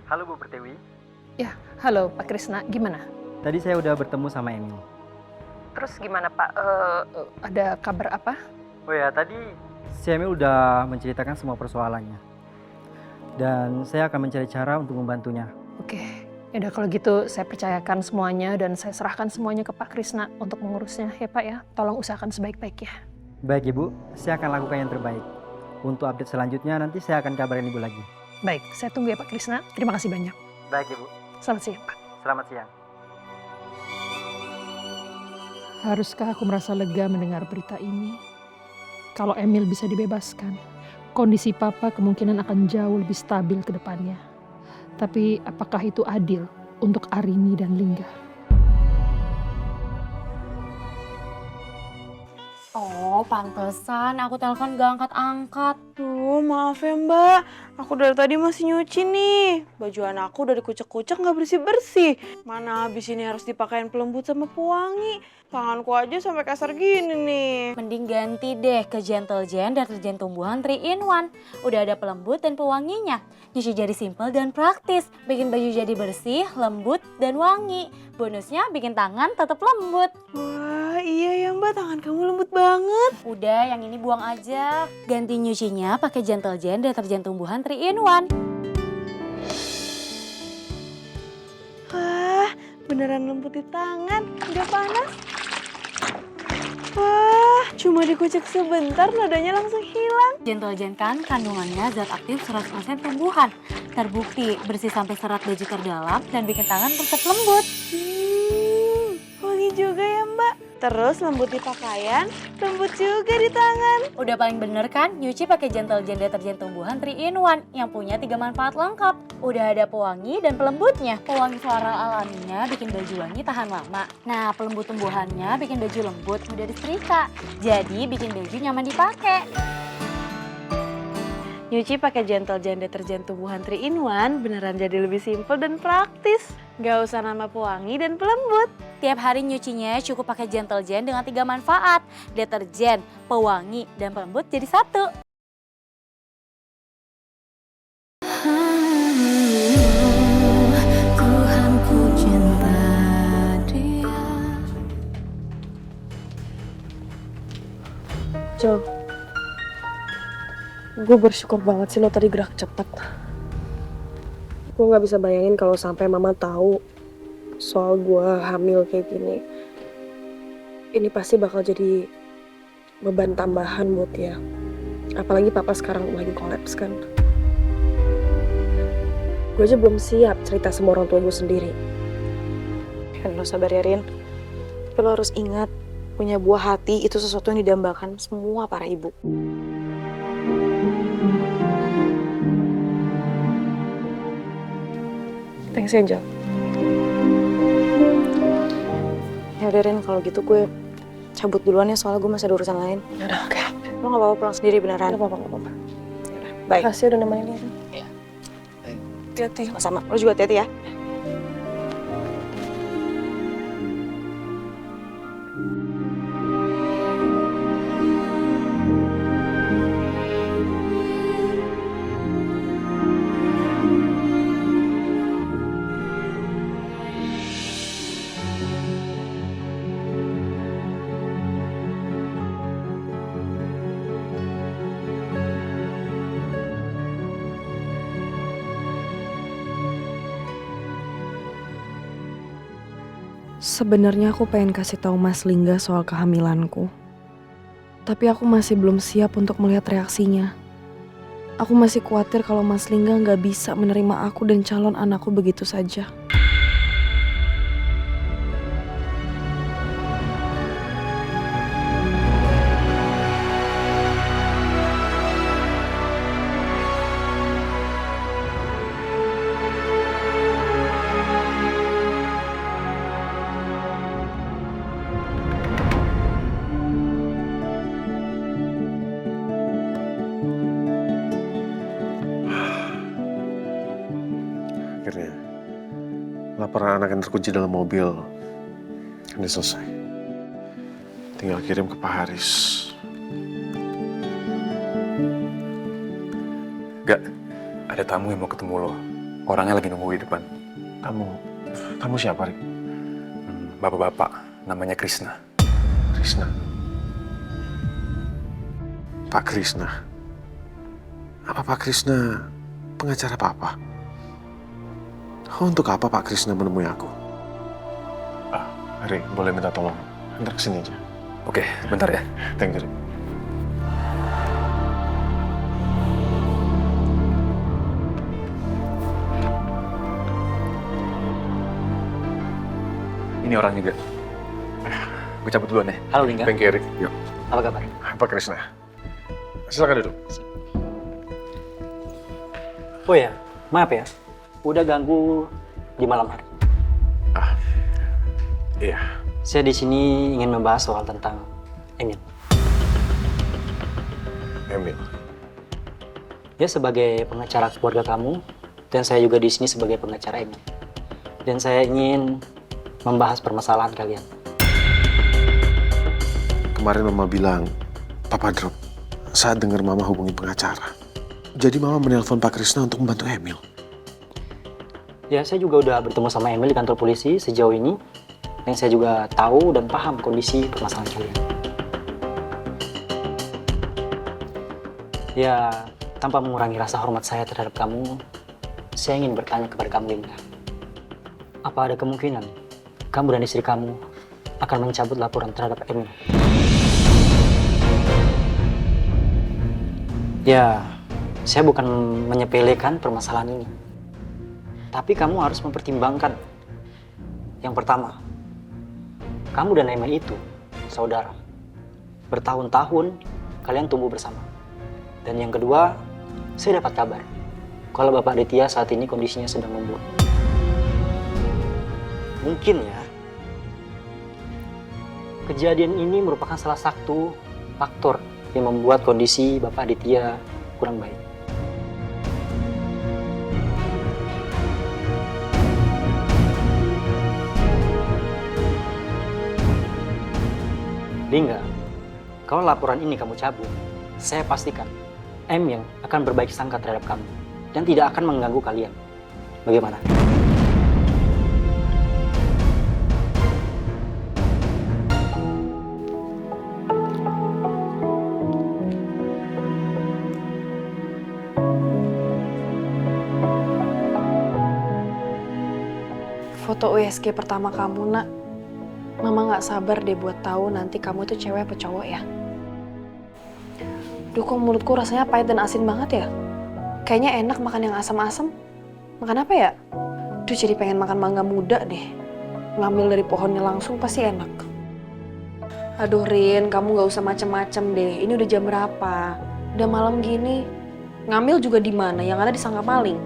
Halo Bu Pertiwi, Ya, halo Pak Krisna, gimana? tadi saya udah bertemu sama Emil. Terus gimana Pak? Ada kabar apa? Oh ya, tadi si Emil udah menceritakan semua persoalannya. Dan saya akan mencari cara untuk membantunya. Oke, yaudah kalau gitu saya percayakan semuanya dan saya serahkan semuanya ke Pak Krisna untuk mengurusnya ya Pak ya. Tolong usahakan sebaik-baiknya. Baik Ibu, saya akan lakukan yang terbaik. Untuk update selanjutnya nanti saya akan kabarin Ibu lagi. Baik, saya tunggu ya Pak Krisna. Terima kasih banyak. Baik Ibu, Selamat siang Pak. selamat siang. Haruskah aku merasa lega mendengar berita ini? Kalau Emil bisa dibebaskan, kondisi Papa kemungkinan akan jauh lebih stabil ke depannya. Tapi apakah itu adil untuk Arini dan Lingga? Oh, pantesan aku telepon gak angkat-angkat. Duh, maaf ya mbak. Aku dari tadi masih nyuci nih. Baju anakku udah dikucek-kucek gak bersih-bersih. Mana habis ini harus dipakein pelembut sama pewangi. Tanganku aja sampai kasar gini nih. Mending ganti deh ke Gentle Gen deterjen tumbuhan 3-in-1. Udah ada pelembut dan pewanginya. Nyuci jadi simple dan praktis. Bikin baju jadi bersih, lembut, dan wangi. Bonusnya bikin tangan tetap lembut. Wah, iya ya mbak. Tangan kamu lembut banget. Udah, yang ini buang aja. Ganti nyucinya pakai Gentle Gen deterjen tumbuhan 3-in-1. Wah, beneran lembut di tangan. Udah panas. Wah, cuma dikucek sebentar nodanya langsung hilang. Gentle Gen kan kandungannya zat aktif 100% tumbuhan. Terbukti bersih sampai serat baju terdalam dan bikin tangan tetap lembut. Wangi juga ya mbak. Terus lembut di pakaian, lembut juga di tangan. Udah paling bener kan nyuci pakai Gentle Gen deterjen tumbuhan 3-in-1 yang punya 3 manfaat lengkap. Udah ada pewangi dan pelembutnya. Pewangi floral alaminya bikin baju wangi tahan lama. Nah, pelembut tumbuhannya bikin baju lembut mudah disetrika. Jadi bikin baju nyaman dipakai. Nyuci pakai Gentle Gen deterjen tumbuhan 3-in-1 beneran jadi lebih simpel dan praktis. Gak usah nambah pewangi dan pelembut. Tiap hari nyucinya cukup pakai Gentle Gen dengan 3 manfaat. Deterjen, pewangi, dan pelembut jadi satu. Jo, gue bersyukur banget sih lo tadi gerak cepet. Gue gak bisa bayangin kalau sampai mama tahu soal gue hamil kayak gini. Ini pasti bakal jadi beban tambahan buat dia. Apalagi papa sekarang lagi kolaps kan. Gue aja belum siap cerita sama orang tua gue sendiri. Kan lo sabar ya Rin. Tapi lo harus ingat, punya buah hati itu sesuatu yang didambakan semua para ibu. Thanks Angel. Ya udah Rin, kalau gitu gue cabut duluan ya soalnya gue masih ada urusan lain. Yaudah oke. Lo gak apa-apa pulang sendiri beneran? Gak apa-apa. Yaudah, baik. Makasih udah nemenin dia. Iya. Hati-hati. Sama, lo juga hati-hati ya. Sebenarnya aku pengen kasih tahu Mas Lingga soal kehamilanku. Tapi aku masih belum siap untuk melihat reaksinya. Aku masih khawatir kalau Mas Lingga nggak bisa menerima aku dan calon anakku begitu saja. Akhirnya laporan anak yang terkunci dalam mobil kan udah selesai. Tinggal kirim ke Pak Haris. Gak, ada tamu yang mau ketemu lo. Orangnya lagi nunggu di depan. Kamu siapa, Rik? Bapak-bapak, namanya Krishna. Krishna. Pak Krishna. Apa Pak Krishna pengacara Papa? Untuk apa Pak Krishna menemui aku? Rik, boleh minta tolong? Antar ke sini aja. Oke, bentar ya. Thank you, Rik. Ini orang juga. Gue cabut duluan ya. Halo Lingga, Thank you, Rik. Yuk. apa kabar? Pak Krishna. Silakan duduk. Oh ya, maaf ya, udah ganggu di malam hari. Iya. Saya di sini ingin membahas soal tentang Emil. Emil. Dia sebagai pengacara keluarga kamu, dan saya juga di sini sebagai pengacara Emil. Dan saya ingin membahas permasalahan kalian. Kemarin Mama bilang, Papa drop saat dengar Mama hubungi pengacara. Jadi Mama menelpon Pak Krishna untuk membantu Emil. Ya, saya juga udah bertemu sama Emil di kantor polisi sejauh ini. Dan saya juga tahu dan paham kondisi permasalahan kalian. Ya, tanpa mengurangi rasa hormat saya terhadap kamu, saya ingin bertanya kepada kamu, Linda. Apa ada kemungkinan kamu dan istri kamu akan mencabut laporan terhadap Emil? Ya, saya bukan menyepelekan permasalahan ini. Tapi kamu harus mempertimbangkan. Yang pertama, kamu dan Emil itu saudara. Bertahun-tahun kalian tumbuh bersama. Dan yang kedua, saya dapat kabar kalau Bapak Aditya saat ini kondisinya sedang memburuk. Mungkin ya, kejadian ini merupakan salah satu faktor yang membuat kondisi Bapak Aditya kurang baik. Lingga, kalau laporan ini kamu cabut, saya pastikan Emil akan berbaik sangka terhadap kamu dan tidak akan mengganggu kalian. Bagaimana? Foto USG pertama kamu, Nak. Mama nggak sabar deh buat tahu nanti kamu tuh cewek apa cowok ya. Duh, kok mulutku rasanya pahit dan asin banget ya? Kayaknya enak makan yang asam-asam. Makan apa ya? Duh, jadi pengen makan mangga muda deh. Ngambil dari pohonnya langsung pasti enak. Aduh, Rin, kamu nggak usah macem-macem deh. Ini udah jam berapa? Udah malam gini. Ngambil juga di mana? Yang ada disangka maling.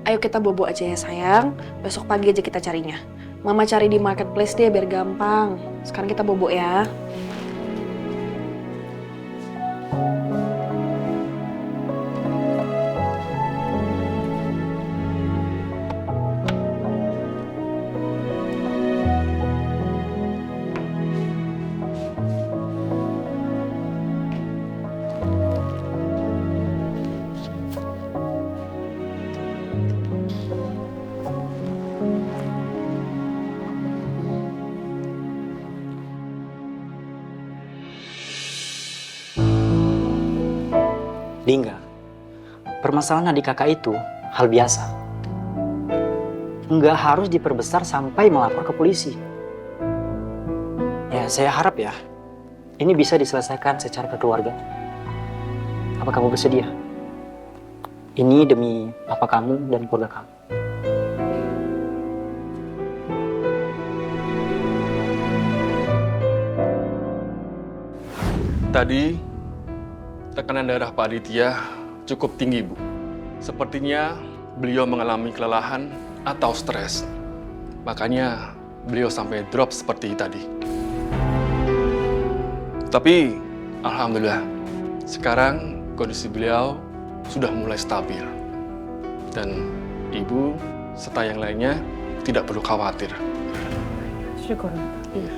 Ayo kita bobo aja ya sayang. Besok pagi aja kita carinya. Mama cari di marketplace deh biar gampang. Sekarang kita bobo ya. Lingga, permasalahan adik kakak itu hal biasa. Nggak harus diperbesar sampai melapor ke polisi. Ya, saya harap ya, ini bisa diselesaikan secara kekeluargaan. Apa kamu bersedia? Ini demi papa kamu dan keluarga kamu. Tadi tekanan darah Pak Aditya cukup tinggi, Bu. Sepertinya beliau mengalami kelelahan atau stres. Makanya beliau sampai drop seperti tadi. Tapi alhamdulillah, sekarang kondisi beliau sudah mulai stabil. Dan Ibu serta yang lainnya tidak perlu khawatir. Syukur. Iya.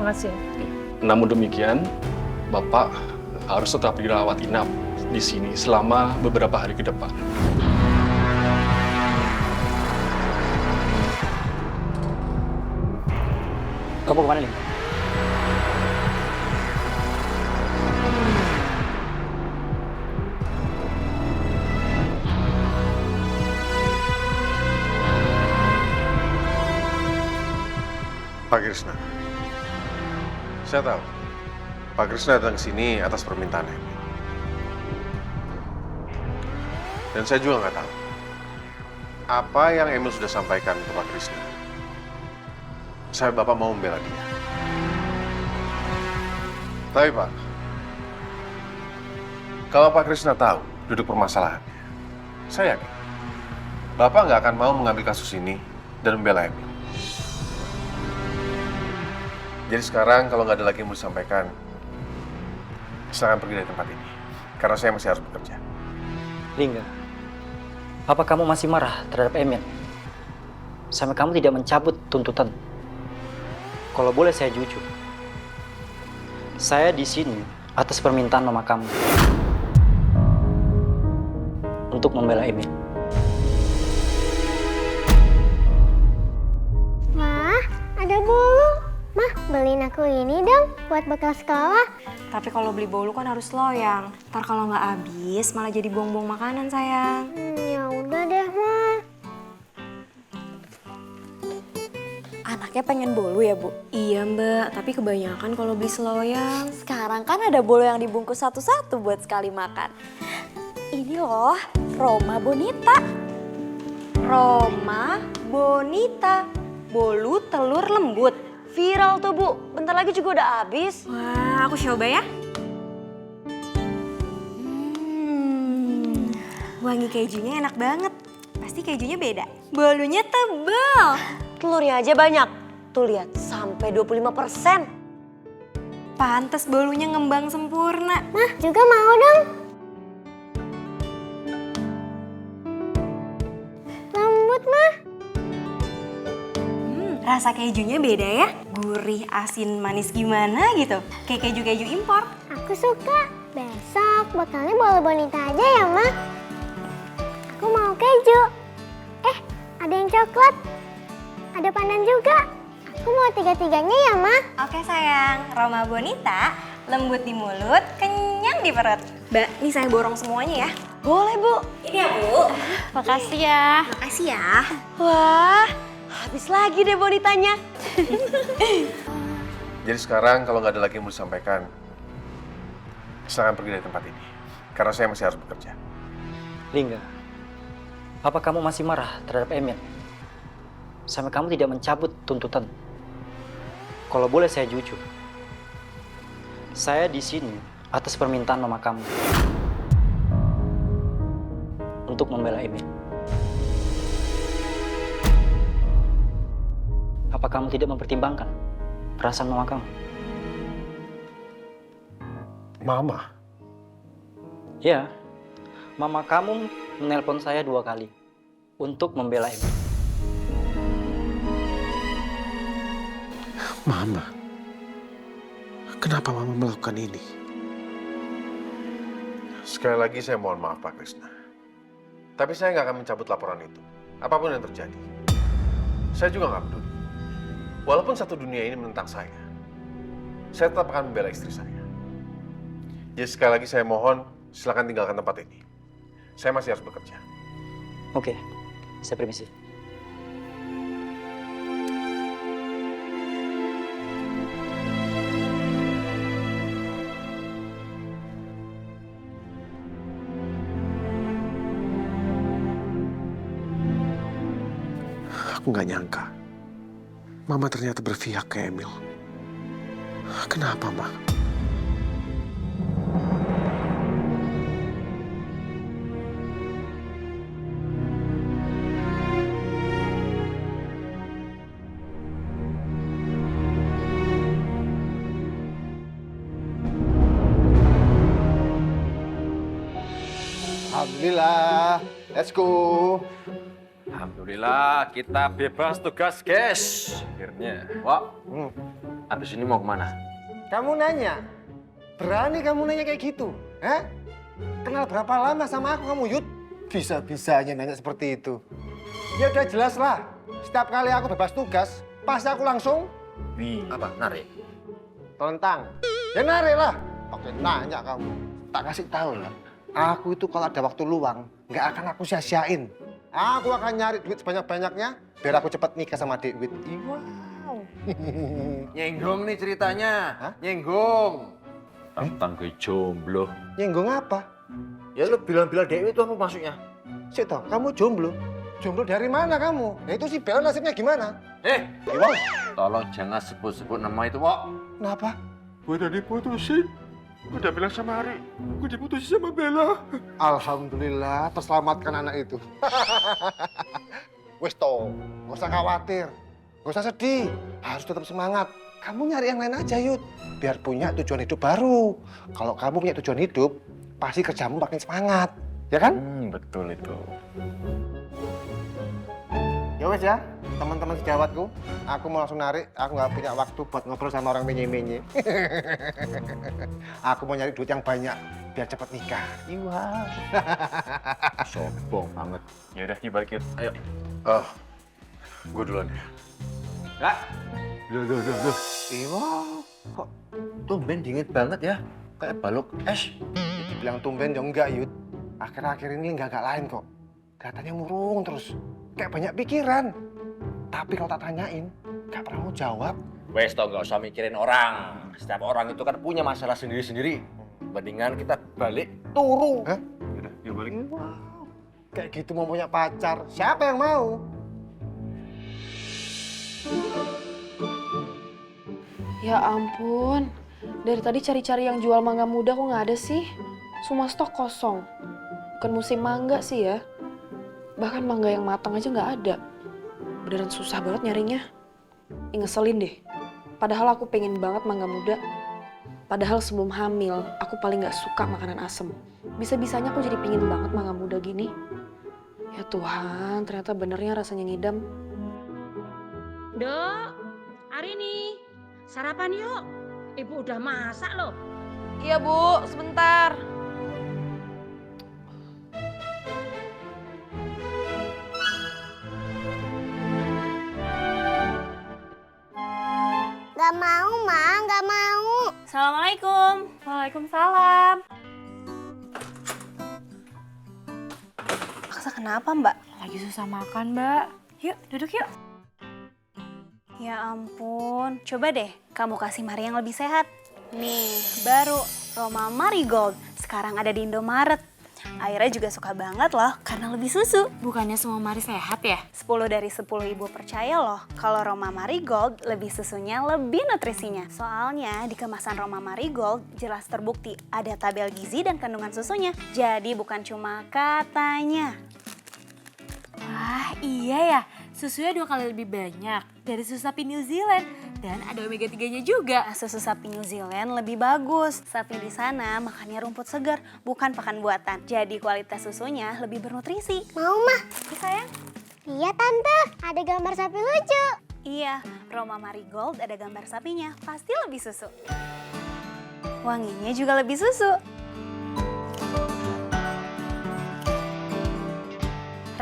Makasih ya. Namun demikian, Bapak harus tetap dirawat inap di sini selama beberapa hari ke depan. Kamu kemana, Lingga? Pak Krisna, saya tahu Pak Krisna datang ke sini atas permintaan Emil. Dan saya juga nggak tahu apa yang Emil sudah sampaikan ke Pak Krisna. Saya Bapak mau membela dia. Tapi Pak, kalau Pak Krisna tahu duduk permasalahannya, saya yakin Bapak nggak akan mau mengambil kasus ini dan membela Emil. Jadi sekarang kalau nggak ada lagi yang mau disampaikan, silakan pergi dari tempat ini. Karena saya masih harus bekerja. Lingga, apa kamu masih marah terhadap Emil? Sampai kamu tidak mencabut tuntutan. Kalau boleh saya jujur, saya di sini atas permintaan mama kamu untuk membela Emil. Wah, ada bolu. Mah, beliin aku ini dong buat bekal sekolah. Tapi kalau beli bolu kan harus loyang. Ntar kalau nggak habis malah jadi buang-buang makanan, sayang. Ya udah deh, Mah. Anaknya pengen bolu ya, Bu? Iya, Mbak. Tapi kebanyakan kalau beli seloyang. Sekarang kan ada bolu yang dibungkus satu-satu buat sekali makan. Ini loh, Roma Bonita. Roma Bonita. Bolu telur lembut. Viral tuh, Bu. Bentar lagi juga udah habis. Wah, aku coba ya. Wangi kejunya enak banget. Pasti kejunya beda. Bolunya tebal. Telurnya aja banyak. Tuh lihat, sampai 25%. Pantes bolunya ngembang sempurna. Mah, juga mau dong. Lembut, Mah. Rasa kejunya beda ya. Gurih, asin, manis gimana gitu. Kayak keju-keju impor. Aku suka. Besok bekalnya bolu bonita aja ya, Mah. Aku mau keju. Ada yang coklat. Ada pandan juga. Aku mau tiga-tiganya ya, Mah. Oke sayang, Roma Bonita, lembut di mulut, kenyang di perut. Mbak, ini saya borong semuanya ya. Boleh, Bu. Ini ya, Bu. Makasih ya. Makasih ya. Wah, habis lagi deh bonitanya. Jadi sekarang kalau nggak ada lagi yang mau disampaikan, silakan pergi dari tempat ini. Karena saya masih harus bekerja. Lingga, apa kamu masih marah terhadap Emil? Sampai kamu tidak mencabut tuntutan. Kalau boleh saya jujur, saya di sini atas permintaan mama kamu untuk membela Emil. Apa kamu tidak mempertimbangkan perasaan mama kamu? Mama? Ya, mama kamu menelpon saya 2 kali untuk membela Emil. Mama? Kenapa Mama melakukan ini? Sekali lagi saya mohon maaf Pak Krisna. Tapi saya nggak akan mencabut laporan itu. Apapun yang terjadi. Saya juga nggak peduli. Walaupun satu dunia ini menentang saya tetap akan membela istri saya. Jadi sekali lagi saya mohon, silakan tinggalkan tempat ini. Saya masih harus bekerja. Oke, saya permisi. Aku nggak nyangka. Mama ternyata berpihak ke Emil. Kenapa, Ma? Alhamdulillah, let's go. Alhamdulillah, kita bebas tugas, guys. Akhirnya. Wah, abis ini mau kemana? Kamu nanya, berani kamu nanya kayak gitu? Kenal berapa lama sama aku kamu, Yud? Bisa-bisanya nanya seperti itu. Ya udah jelas lah, setiap kali aku bebas tugas, pasti aku langsung Nih. Apa? Narik? Telentang. Ya narik lah. Oke, nanya kamu. Tak kasih tahu lah. Aku itu kalau ada waktu luang, nggak akan aku sia-siain. Aku akan nyari duit sebanyak-banyaknya, biar aku cepat nikah sama Dewi. Wow. Nyenggong nih ceritanya. Hah? Nyenggong. Tentang gue jomblo. Nyenggong apa? Ya lu bilang-bilang Dewi itu apa maksudnya? Sik toh, kamu jomblo? Jomblo dari mana kamu? Ya itu si Bella nasibnya gimana? Wow. Tolong jangan sebut-sebut nama itu, Wak. Kenapa? Gue udah diputusin. Gue udah bilang sama Ari, gue diputusin sama Bella. Alhamdulillah terselamatkan anak itu. Wes toh, gak usah khawatir, gak usah sedih, harus tetap semangat. Kamu nyari yang lain aja, Yud, biar punya tujuan hidup baru. Kalau kamu punya tujuan hidup, pasti kerjamu makin semangat, ya kan? Betul itu. Ya wes ya, teman-teman sejawatku, aku mau langsung narik. Aku nggak punya waktu buat ngobrol sama orang menye-menye. Aku mau nyari duit yang banyak biar cepet nikah. Iya. Sombong banget. Ya udah dibalik yuk. Ayo. Gue duluan ya. Enggak. Duh. Iya, kok Tumben dingin banget ya. Kayak balok es. dibilang tumben ya enggak, Yud. Akhir-akhir ini nggak lain kok. Kelihatannya murung terus. Kayak banyak pikiran. Tapi kalau tak tanyain, nggak pernah mau jawab. Wes tau nggak usah mikirin orang. Setiap orang itu kan punya masalah sendiri-sendiri. Mendingan kita balik turu. Hah? Udah, yuk balik. Wow. Kayak gitu mau punya pacar. Siapa yang mau? Ya ampun, dari tadi cari-cari yang jual mangga muda kok nggak ada sih? Semua stok kosong. Bukan musim mangga sih ya. Bahkan mangga yang matang aja nggak ada. Beneran susah banget nyarinya. Ih, ngeselin deh. Padahal aku pengen banget mangga muda. Padahal sebelum hamil, aku paling nggak suka makanan asem. Bisa-bisanya aku jadi pingin banget mangga muda gini. Ya Tuhan, ternyata benernya rasanya ngidam. Dok, hari ini sarapan yuk. Ibu udah masak loh. Iya Bu, sebentar. Gak mau, Ma, gak mau. Assalamualaikum. Waalaikumsalam. Aksa kenapa, Mbak? Lagi susah makan, Mbak. Yuk, duduk yuk. Ya ampun, coba deh kamu kasih Mari yang lebih sehat. Nih, baru Roma Marigold. Sekarang ada di Indomaret. Aira juga suka banget loh, karena lebih susu. Bukannya semua Mari sehat ya? 10 dari 10 ibu percaya loh, kalau Roma Marigold lebih susunya, lebih nutrisinya. Soalnya di kemasan Roma Marigold jelas terbukti ada tabel gizi dan kandungan susunya. Jadi bukan cuma katanya. Wah, iya ya. Susunya 2 kali lebih banyak dari susu sapi New Zealand. Dan ada omega 3-nya juga. Susu sapi New Zealand lebih bagus. Sapi di sana makannya rumput segar, bukan pakan buatan. Jadi kualitas susunya lebih bernutrisi. Mau, Ma? Ya, sayang? Iya, Tante. Ada gambar sapi lucu. Iya, Roma Marigold ada gambar sapinya. Pasti lebih susu. Wanginya juga lebih susu.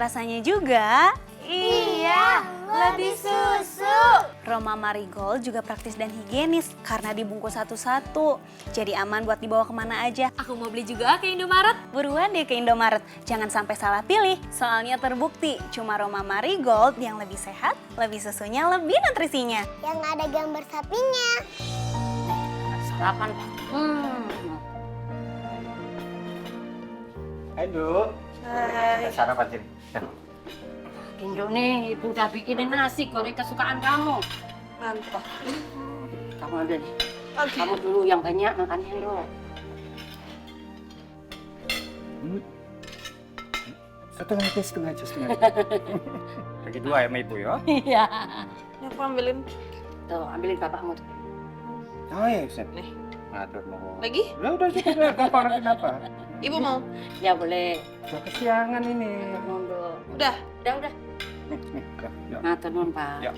Rasanya juga... Iya, lebih susu. Roma Marigold juga praktis dan higienis karena dibungkus satu-satu. Jadi aman buat dibawa kemana aja. Aku mau beli juga ke Indomaret. Buruan deh ke Indomaret, jangan sampai salah pilih. Soalnya terbukti cuma Roma Marigold yang lebih sehat, lebih susunya, lebih nutrisinya. Yang ada gambar sapinya. Sarapan. Ayo, sarapan sini. Indo nih, ibu udah bikinin nasi goreng kesukaan kamu. Mantap. Kamu ada nih. Kamu dulu yang banyak makannya loh. Setengah aja. Bagi 2 ya sama ibu ya. Iya. Ini aku ambilin. Tuh, ambilin bapakmu tuh. Oh iya, Set. Nih. Matur nuwun. Lagi? Udah cukup ya, kenapa? Ibu mau? Ya boleh. Udah kesiangan ini. Monggo. Udah. Udah. Ya. Matur nuwun, Pak. Ya.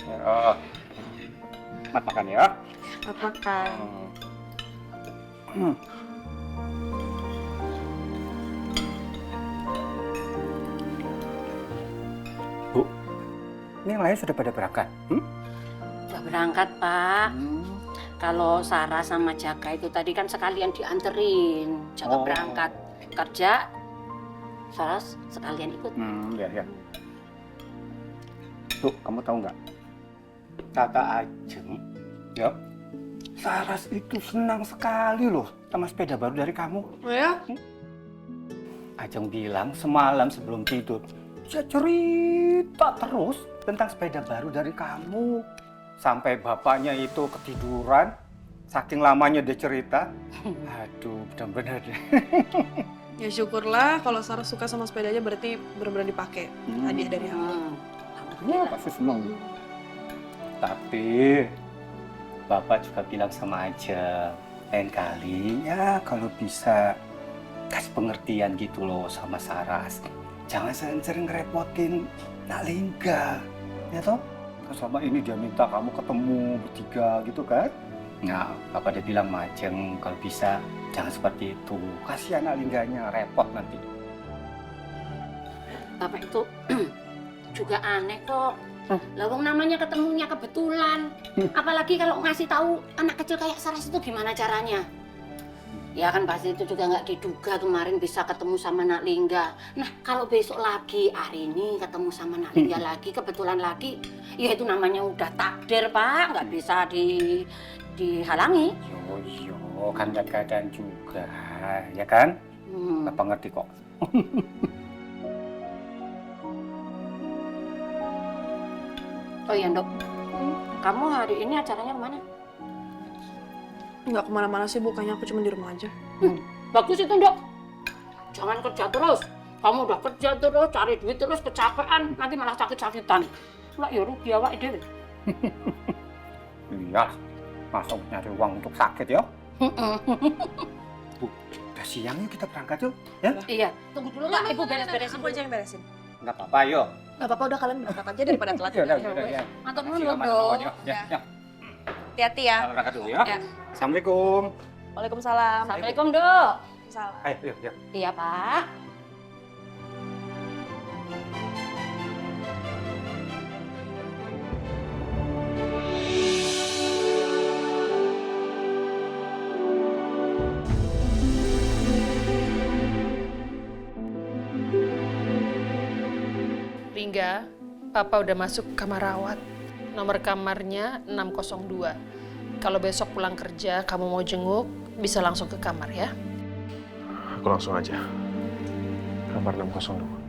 Ya. Mat makan ya. Makan. Bu, ini yang lain sudah pada berangkat? Udah berangkat, Pak. Kalau Sarah sama Jaka itu tadi kan sekalian dianterin. Jaka berangkat kerja, Sarah sekalian ikut. Ya. Tuh, kamu tahu nggak? Kata Ajeng, ya, Saras itu senang sekali loh sama sepeda baru dari kamu. Oh ya? Ajeng bilang semalam sebelum tidur, dia cerita terus tentang sepeda baru dari kamu. Sampai bapaknya itu ketiduran, saking lamanya dia cerita. Aduh, benar-benar deh. Ya syukurlah kalau Sarah suka sama sepedanya berarti benar-benar dipakai. Hadiah dari aku. Ya, pasti senang. Tapi Bapak juga bilang sama aja, lain kali ya kalau bisa kasih pengertian gitu loh sama Saras. Jangan sering-sering ngerepotin Nak Lingga, ya toh? Selama ini dia minta kamu ketemu bertiga gitu kan? Nah, Bapak dia bilang Majeng kalau bisa jangan seperti itu. Kasihan Nak Lingganya, repot nanti. Bapak itu juga aneh kok. Lawang namanya ketemunya kebetulan. Apalagi kalau ngasih tahu anak kecil kayak Saras itu gimana caranya? Ya kan pasti itu juga nggak diduga kemarin bisa ketemu sama Nak Lingga. Nah kalau besok lagi hari ini ketemu sama Nak Lingga lagi kebetulan lagi, ya itu namanya udah takdir Pak, nggak bisa dihalangi. Yo, kan lihat keadaan juga, ya kan? Bapak ngerti kok. Oh iya Dok, kamu hari ini acaranya kemana? Nggak kemana-mana sih, bukannya aku cuma di rumah aja. Bagus itu Dok, jangan kerja terus. Kamu udah kerja terus, cari duit terus, kecapean, nanti malah sakit-sakitan. Lah ya rugi awak dhewe. Iya, masa nyari uang untuk sakit ya? Bu, udah siang yuk kita berangkat yuk, ya? Iya, tunggu dulu Pak, Ibu beres-beresin. Aku aja yang beresin. Nggak apa-apa, yuk. Nggak apa-apa, udah kalian berangkat aja daripada telat. Ya. Mantap Makasih, dulu Mama, Dok. Ya. Hati-hati ya. Kita berangkat dulu ya. Ya. Assalamualaikum. Waalaikumsalam. Assalamualaikum Dok. Salam. Ayo, yuk. Iya Pak. Lingga, Papa udah masuk kamar rawat. Nomor kamarnya 602. Kalau besok pulang kerja, kamu mau jenguk, bisa langsung ke kamar ya. Aku langsung aja. Kamar 602.